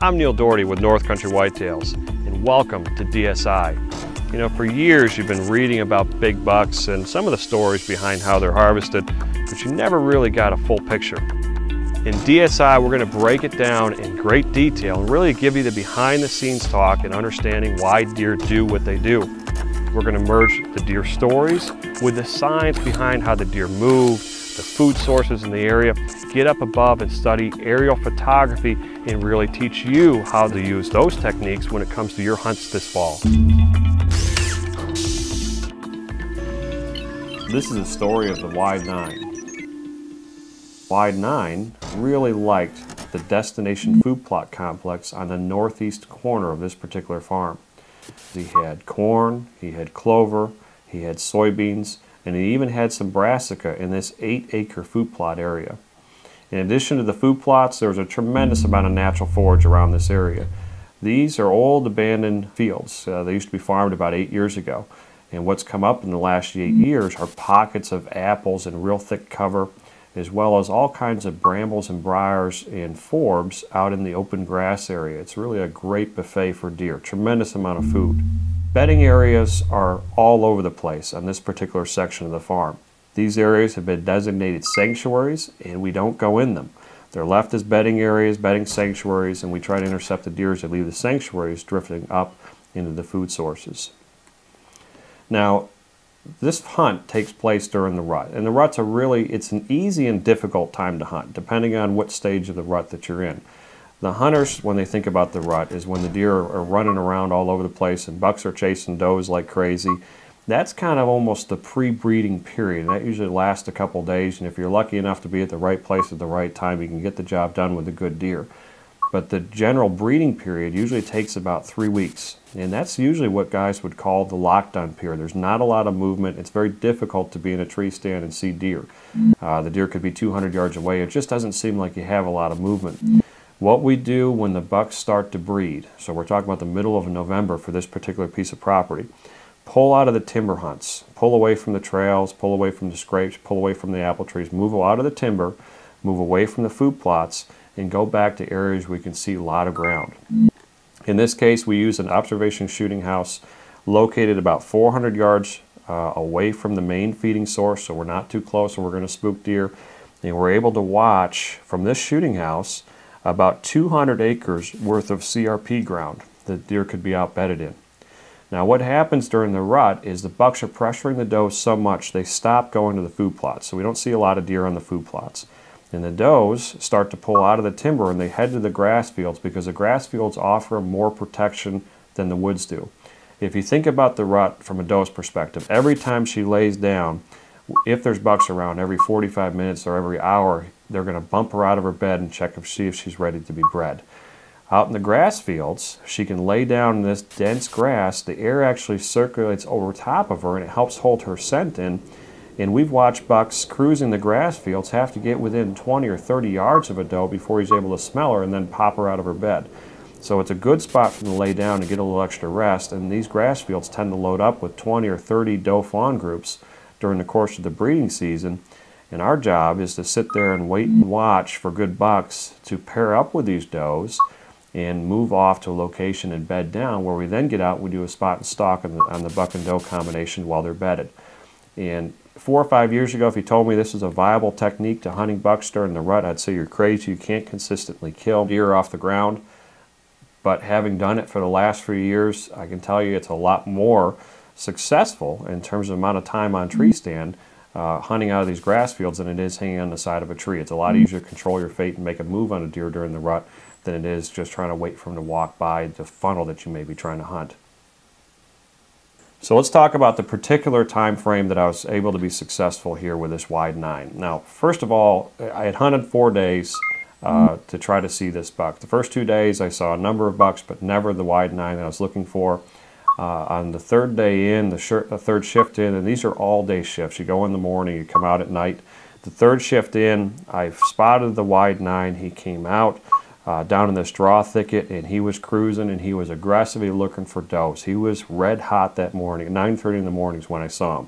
I'm Neil Doherty with North Country Whitetails, and welcome to DSI. You know, for years you've been reading about big bucks and some of the stories behind how they're harvested, but you never really got a full picture. In DSI, we're going to break it down in great detail and really give you the behind-the-scenes talk and understanding why deer do what they do. We're going to merge the deer stories with the science behind how the deer move, the food sources in the area, get up above and study aerial photography and really teach you how to use those techniques when it comes to your hunts this fall. This is the story of the Wide 9. Wide 9 really liked the destination food plot complex on the northeast corner of this particular farm. He had corn, he had clover, he had soybeans, and he even had some brassica in this 8-acre food plot area. In addition to the food plots, there was a tremendous amount of natural forage around this area. These are old abandoned fields. They used to be farmed about 8 years ago. And what's come up in the last 8 years are pockets of apples and real thick cover, as well as all kinds of brambles and briars and forbs out in the open grass area. It's really a great buffet for deer, tremendous amount of food. Bedding areas are all over the place on this particular section of the farm. These areas have been designated sanctuaries, and we don't go in them. They're left as bedding areas, bedding sanctuaries, and we try to intercept the deer as they leave the sanctuaries, drifting up into the food sources. Now, this hunt takes place during the rut, and the ruts are really, it's an easy and difficult time to hunt, depending on what stage of the rut that you're in. The hunters, when they think about the rut, is when the deer are running around all over the place and bucks are chasing does like crazy. That's kind of almost the pre-breeding period, and that usually lasts a couple days, and if you're lucky enough to be at the right place at the right time, you can get the job done with a good deer. But the general breeding period usually takes about 3 weeks, and that's usually what guys would call the lockdown period. There's not a lot of movement. It's very difficult to be in a tree stand and see deer. The deer could be 200 yards away. It just doesn't seem like you have a lot of movement. What we do when the bucks start to breed, so we're talking about the middle of November for this particular piece of property, pull out of the timber hunts, pull away from the trails, pull away from the scrapes, pull away from the apple trees, move out of the timber, move away from the food plots, and go back to areas where we can see a lot of ground. In this case, we use an observation shooting house located about 400 yards away from the main feeding source, so we're not too close and we're going to spook deer. And we're able to watch from this shooting house about 200 acres worth of CRP ground that deer could be out bedded in. Now what happens during the rut is the bucks are pressuring the does so much they stop going to the food plots, so we don't see a lot of deer on the food plots. And the does start to pull out of the timber and they head to the grass fields because the grass fields offer more protection than the woods do. If you think about the rut from a doe's perspective, every time she lays down, if there's bucks around, every 45 minutes or every hour, they're going to bump her out of her bed and check to see if she's ready to be bred. Out in the grass fields, she can lay down in this dense grass. The air actually circulates over top of her and it helps hold her scent in. And we've watched bucks cruising the grass fields have to get within 20 or 30 yards of a doe before he's able to smell her and then pop her out of her bed. So it's a good spot for them to lay down and get a little extra rest. And these grass fields tend to load up with 20 or 30 doe fawn groups during the course of the breeding season. And our job is to sit there and wait and watch for good bucks to pair up with these does and move off to a location and bed down, where we then get out and we do a spot and stalk on the buck and doe combination while they're bedded. And 4 or 5 years ago, if you told me this is a viable technique to hunting bucks during the rut, I'd say you're crazy. You can't consistently kill deer off the ground. But having done it for the last few years, I can tell you it's a lot more successful in terms of amount of time on tree stand hunting out of these grass fields than it is hanging on the side of a tree. It's a lot easier to control your fate and make a move on a deer during the rut than it is just trying to wait for him to walk by the funnel that you may be trying to hunt. So let's talk about the particular time frame that I was able to be successful here with this Wide 9. Now, first of all, I had hunted 4 days to try to see this buck. The first 2 days I saw a number of bucks, but never the Wide 9 that I was looking for. On the third day in, the third shift in, and these are all-day shifts. You go in the morning, you come out at night. The third shift in, I spotted the Wide 9. He came out down in this straw thicket, and he was cruising, and he was aggressively looking for does. He was red hot that morning. At 9:30 in the morning is when I saw him.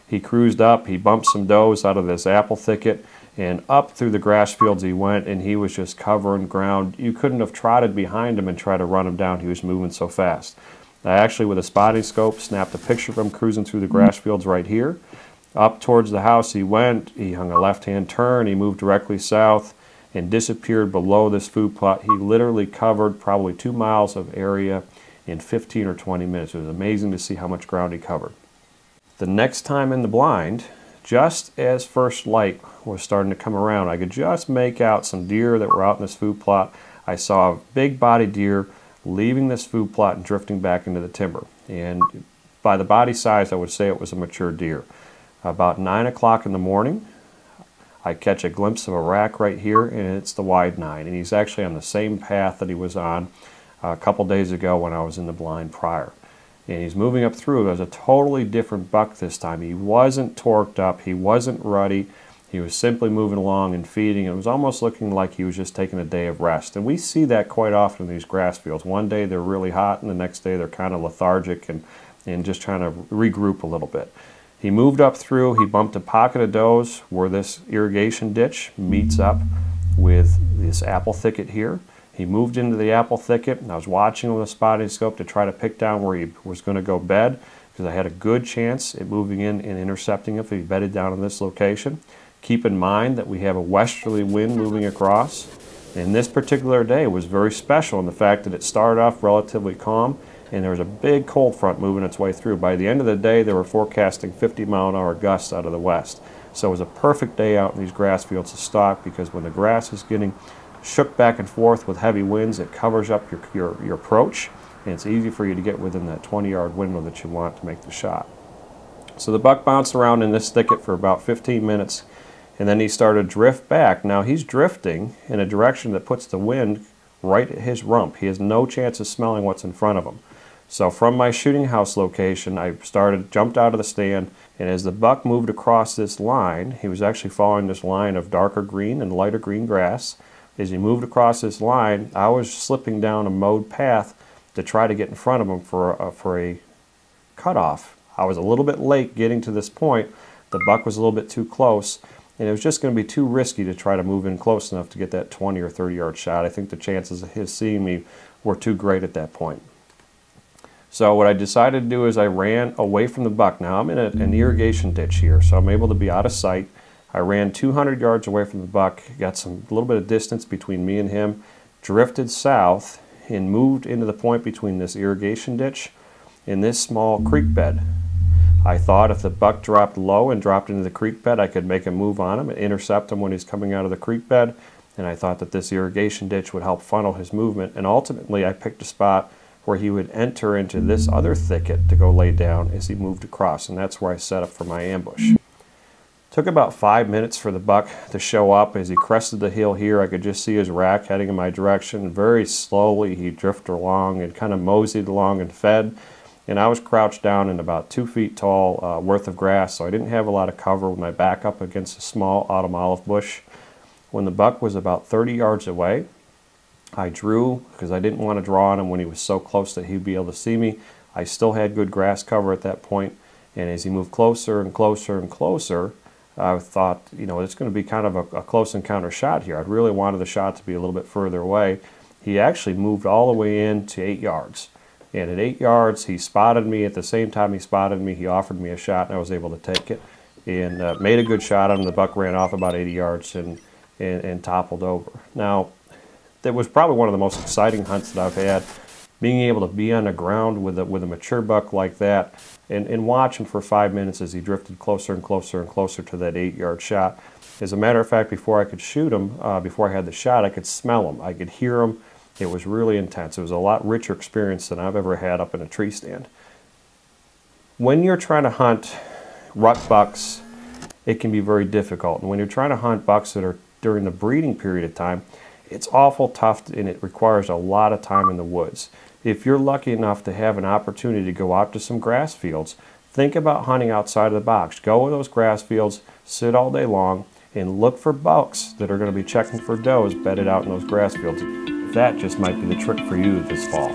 He cruised up, he bumped some does out of this apple thicket, And up through the grass fields he went, and he was just covering ground. You couldn't have trotted behind him and tried to run him down. He was moving so fast. I actually, with a spotting scope, snapped a picture of him cruising through the grass fields right here. Up towards the house he went. He hung a left-hand turn. He moved directly south and disappeared below this food plot. He literally covered probably 2 miles of area in 15 or 20 minutes. It was amazing to see how much ground he covered. The next time in the blind, just as first light was starting to come around, I could just make out some deer that were out in this food plot. I saw a big body deer leaving this food plot and drifting back into the timber. And by the body size, I would say it was a mature deer. About 9 o'clock in the morning, I catch a glimpse of a rack right here, and it's the wide 9. And he's actually on the same path that he was on a couple days ago when I was in the blind prior. And he's moving up through. It was a totally different buck this time. He wasn't torqued up. He wasn't ruddy. He was simply moving along and feeding. It was almost looking like he was just taking a day of rest. And we see that quite often in these grass fields. One day they're really hot, and the next day they're kind of lethargic and just trying to regroup a little bit. He moved up through. He bumped a pocket of does where this irrigation ditch meets up with this apple thicket here. He moved into the apple thicket, and I was watching with a spotting scope to try to pick down where he was going to go bed, because I had a good chance at moving in and intercepting if he bedded down in this location. Keep in mind that we have a westerly wind moving across, and this particular day was very special in the fact that it started off relatively calm, and there was a big cold front moving its way through. By the end of the day, they were forecasting 50-mile-an-hour gusts out of the west. So it was a perfect day out in these grass fields to stalk, because when the grass is getting shook back and forth with heavy winds, it covers up your approach, and it's easy for you to get within that 20-yard window that you want to make the shot. So the buck bounced around in this thicket for about 15 minutes, and then he started to drift back. Now he's drifting in a direction that puts the wind right at his rump. He has no chance of smelling what's in front of him. So from my shooting house location, I jumped out of the stand, and as the buck moved across this line, he was actually following this line of darker green and lighter green grass. As he moved across this line, I was slipping down a mowed path to try to get in front of him for a cutoff. I was a little bit late getting to this point. The buck was a little bit too close, and it was just going to be too risky to try to move in close enough to get that 20 or 30-yard shot. I think the chances of his seeing me were too great at that point. So what I decided to do is I ran away from the buck. Now I'm in an irrigation ditch here, so I'm able to be out of sight. I ran 200 yards away from the buck, got a little bit of distance between me and him, drifted south, and moved into the point between this irrigation ditch and this small creek bed. I thought if the buck dropped low and dropped into the creek bed, I could make a move on him and intercept him when he's coming out of the creek bed. And I thought that this irrigation ditch would help funnel his movement. And ultimately, I picked a spot where he would enter into this other thicket to go lay down as he moved across. And that's where I set up for my ambush. Took about 5 minutes for the buck to show up. As he crested the hill here, I could just see his rack heading in my direction. Very slowly, he drifted along and kind of moseyed along and fed. And I was crouched down in about 2 feet tall worth of grass, so I didn't have a lot of cover with my back up against a small autumn olive bush. When the buck was about 30 yards away, I drew, because I didn't want to draw on him when he was so close that he'd be able to see me. I still had good grass cover at that point, and as he moved closer and closer and closer, I thought, you know, it's going to be kind of a close encounter shot here. I'd really wanted the shot to be a little bit further away. He actually moved all the way in to 8 yards. And at 8 yards, he spotted me. At the same time he spotted me, he offered me a shot, and I was able to take it. And made a good shot on him. The buck ran off about 80 yards and toppled over. Now, that was probably one of the most exciting hunts that I've had. Being able to be on the ground with a mature buck like that and watch him for 5 minutes as he drifted closer and closer and closer to that 8-yard shot. As a matter of fact, before I could shoot him, before I had the shot, I could smell him. I could hear him. It was really intense. It was a lot richer experience than I've ever had up in a tree stand. When you're trying to hunt rut bucks, it can be very difficult. And when you're trying to hunt bucks that are during the breeding period of time, it's awful tough, and it requires a lot of time in the woods. If you're lucky enough to have an opportunity to go out to some grass fields, think about hunting outside of the box. Go to those grass fields, sit all day long, and look for bucks that are going to be checking for does bedded out in those grass fields. That just might be the trick for you this fall.